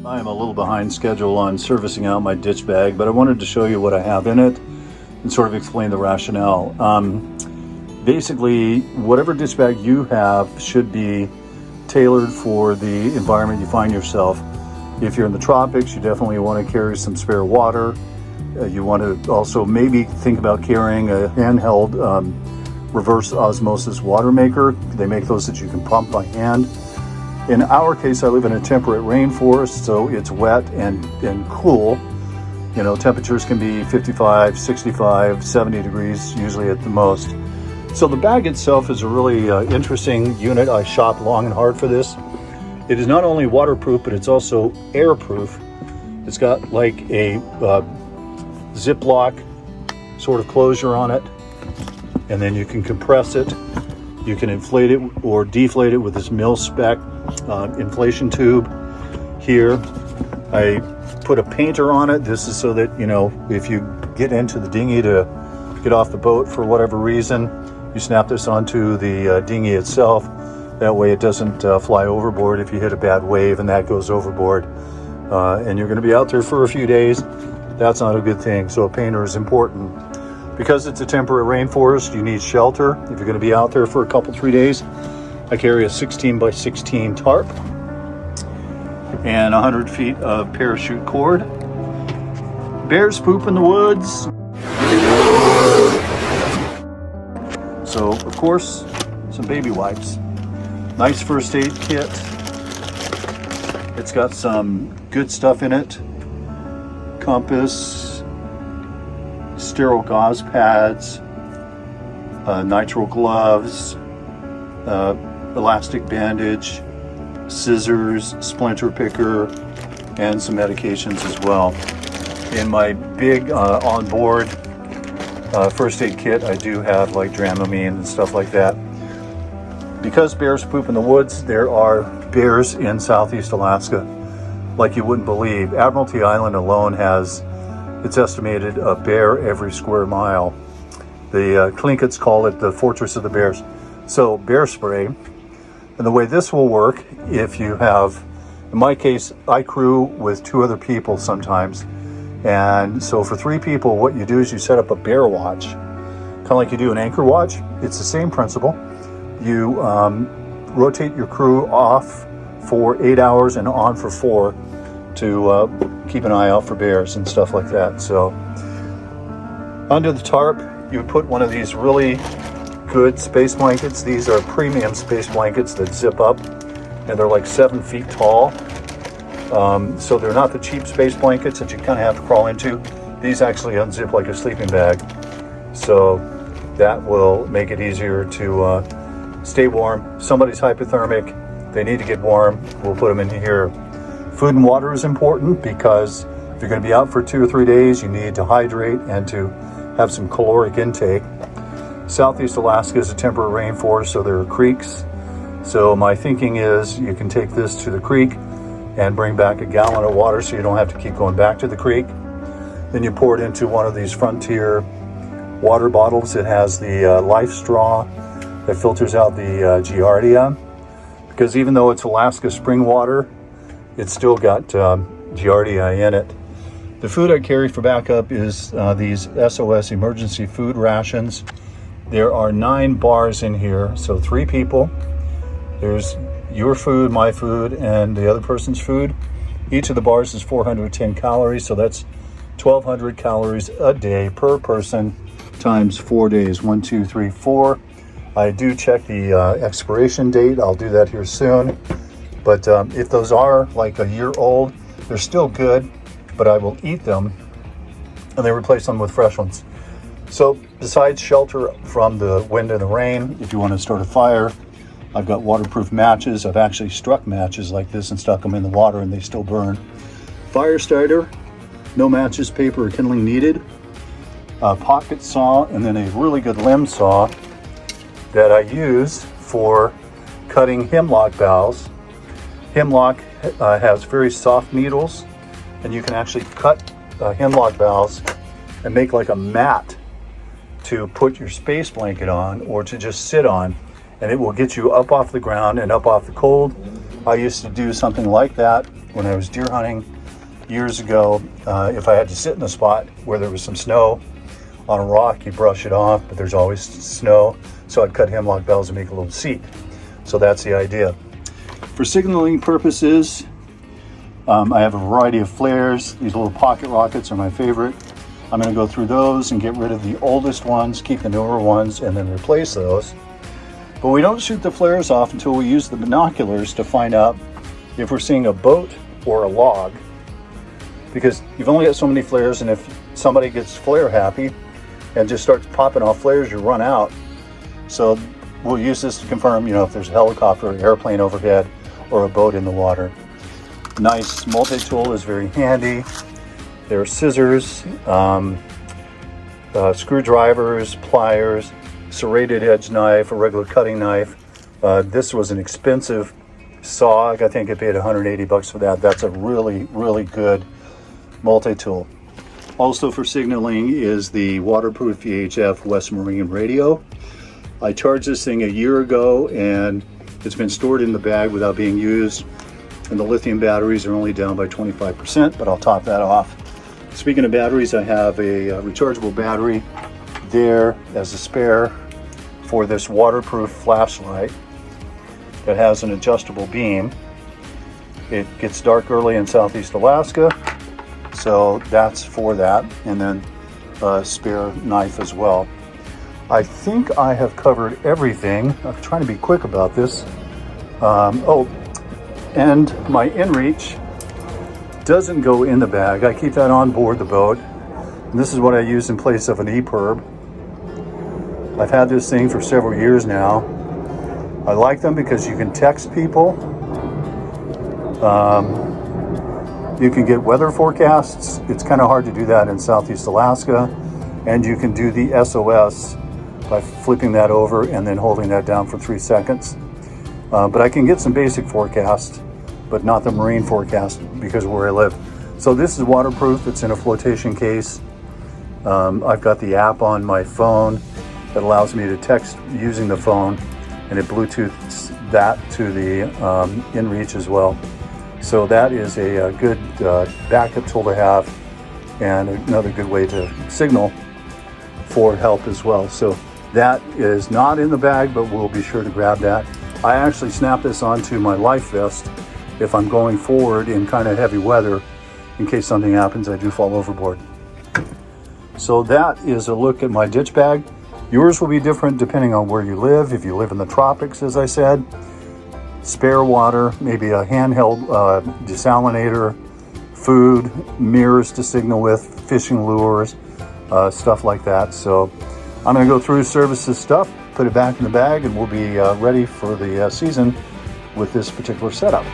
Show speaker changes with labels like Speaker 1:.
Speaker 1: I am a little behind schedule on servicing out my ditch bag, but I wanted to show you what I have in it and sort of explain the rationale. Basically, whatever ditch bag you have should be tailored for the environment you find yourself. If you're in the tropics, you definitely want to carry some spare water. You want to also maybe think about carrying a handheld reverse osmosis water maker. They make those that you can pump by hand. In our case, I live in a temperate rainforest, so it's wet and cool. You know, temperatures can be 55, 65, 70 degrees, usually at the most. So the bag itself is a really interesting unit. I shopped long and hard for this. It is not only waterproof, but it's also airproof. It's got like a Ziploc sort of closure on it, and then you can compress it. You can inflate it or deflate it with this mil-spec inflation tube here. I put a painter on it. This is so that, you know, if you get into the dinghy to get off the boat for whatever reason, you snap this onto the dinghy itself. That way it doesn't fly overboard if you hit a bad wave and that goes overboard. And you're going to be out there for a few days. That's not a good thing. So a painter is important. Because it's a temperate rainforest, you need shelter. If you're going to be out there for a couple, 3 days, I carry a 16 by 16 tarp and 100 feet of parachute cord. Bears poop in the woods. So, of course, some baby wipes. Nice first aid kit. It's got some good stuff in it. Compass, sterile gauze pads, nitrile gloves, elastic bandage, scissors, splinter picker, and some medications as well. In my big onboard first aid kit, I do have like Dramamine and stuff like that. Because bears poop in the woods, there are bears in Southeast Alaska like you wouldn't believe. Admiralty Island alone has, it's estimated, a bear every square mile. The Tlinkets call it the Fortress of the Bears. So bear spray, and the way this will work, if you have, in my case, I crew with 2 other people sometimes. And so for 3 people, what you do is you set up a bear watch, kind of like you do an anchor watch. It's the same principle. You rotate your crew off for 8 hours and on for 4 to keep an eye out for bears and stuff like that. So under the tarp, you put one of these really good space blankets. These are premium space blankets that zip up, and they're like 7 feet tall. So they're not the cheap space blankets that you kind of have to crawl into. These actually unzip like a sleeping bag. So that will make it easier to stay warm. Somebody's hypothermic, they need to get warm, we'll put them in here. Food and water is important because if you're going to be out for 2 or 3 days, you need to hydrate and to have some caloric intake. Southeast Alaska is a temperate rainforest, so there are creeks. So my thinking is you can take this to the creek and bring back a gallon of water so you don't have to keep going back to the creek. Then you pour it into one of these Frontier water bottles. It has the life straw that filters out the Giardia, because even though it's Alaska spring water, it's still got Giardia in it. The food I carry for backup is these SOS emergency food rations. There are 9 bars in here, so 3 people. There's your food, my food, and the other person's food. Each of the bars is 410 calories, so that's 1,200 calories a day per person times 4 days. 1, 2, 3, 4. I do check the expiration date. I'll do that here soon. But if those are like a year old, they're still good, but I will eat them and then replace them with fresh ones. So besides shelter from the wind and the rain, if you want to start a fire, I've got waterproof matches. I've actually struck matches like this and stuck them in the water and they still burn. Fire starter, no matches, paper, or kindling needed. A pocket saw, and then a really good limb saw that I use for cutting hemlock boughs. Hemlock has very soft needles, and you can actually cut hemlock boughs and make like a mat to put your space blanket on or to just sit on, and it will get you up off the ground and up off the cold. I used to do something like that when I was deer hunting years ago. If I had to sit in a spot where there was some snow on a rock, you brush it off, but there's always snow. So I'd cut hemlock boughs and make a little seat. So that's the idea. For signaling purposes, I have a variety of flares. These little pocket rockets are my favorite. I'm going to go through those and get rid of the oldest ones, keep the newer ones, and then replace those. But we don't shoot the flares off until we use the binoculars to find out if we're seeing a boat or a log, because you've only got so many flares, and if somebody gets flare happy and just starts popping off flares, you run out. So we'll use this to confirm, if there's a helicopter, an airplane overhead, or a boat in the water. Nice multi-tool is very handy. There are scissors, screwdrivers, pliers, serrated edge knife, a regular cutting knife. This was an expensive saw. I think I paid $180 for that. That's a really, really good multi-tool. Also for signaling is the waterproof VHF West Marine radio. I charged this thing a year ago and it's been stored in the bag without being used. And the lithium batteries are only down by 25%, but I'll top that off. Speaking of batteries, I have a rechargeable battery there as a spare for this waterproof flashlight that has an adjustable beam. It gets dark early in Southeast Alaska, so that's for that. And then a spare knife as well. I think I have covered everything. I'm trying to be quick about this. And my inReach doesn't go in the bag. I keep that on board the boat. And this is what I use in place of an EPIRB. I've had this thing for several years now. I like them because you can text people. You can get weather forecasts. It's kind of hard to do that in Southeast Alaska. And you can do the SOS by flipping that over and then holding that down for 3 seconds. But I can get some basic forecasts, but not the marine forecast because of where I live. So this is waterproof. It's in a flotation case. I've got the app on my phone that allows me to text using the phone, and it Bluetooths that to the inReach as well. So that is a good backup tool to have, and another good way to signal for help as well. So that is not in the bag, but we'll be sure to grab that. I actually snap this onto my life vest if I'm going forward in kind of heavy weather, in case something happens, I do fall overboard. So that is a look at my ditch bag. Yours will be different depending on where you live. If you live in the tropics, as I said, spare water, maybe a handheld desalinator, food, mirrors to signal with, fishing lures, stuff like that. So I'm going to go through services stuff, put it back in the bag, and we'll be ready for the season with this particular setup.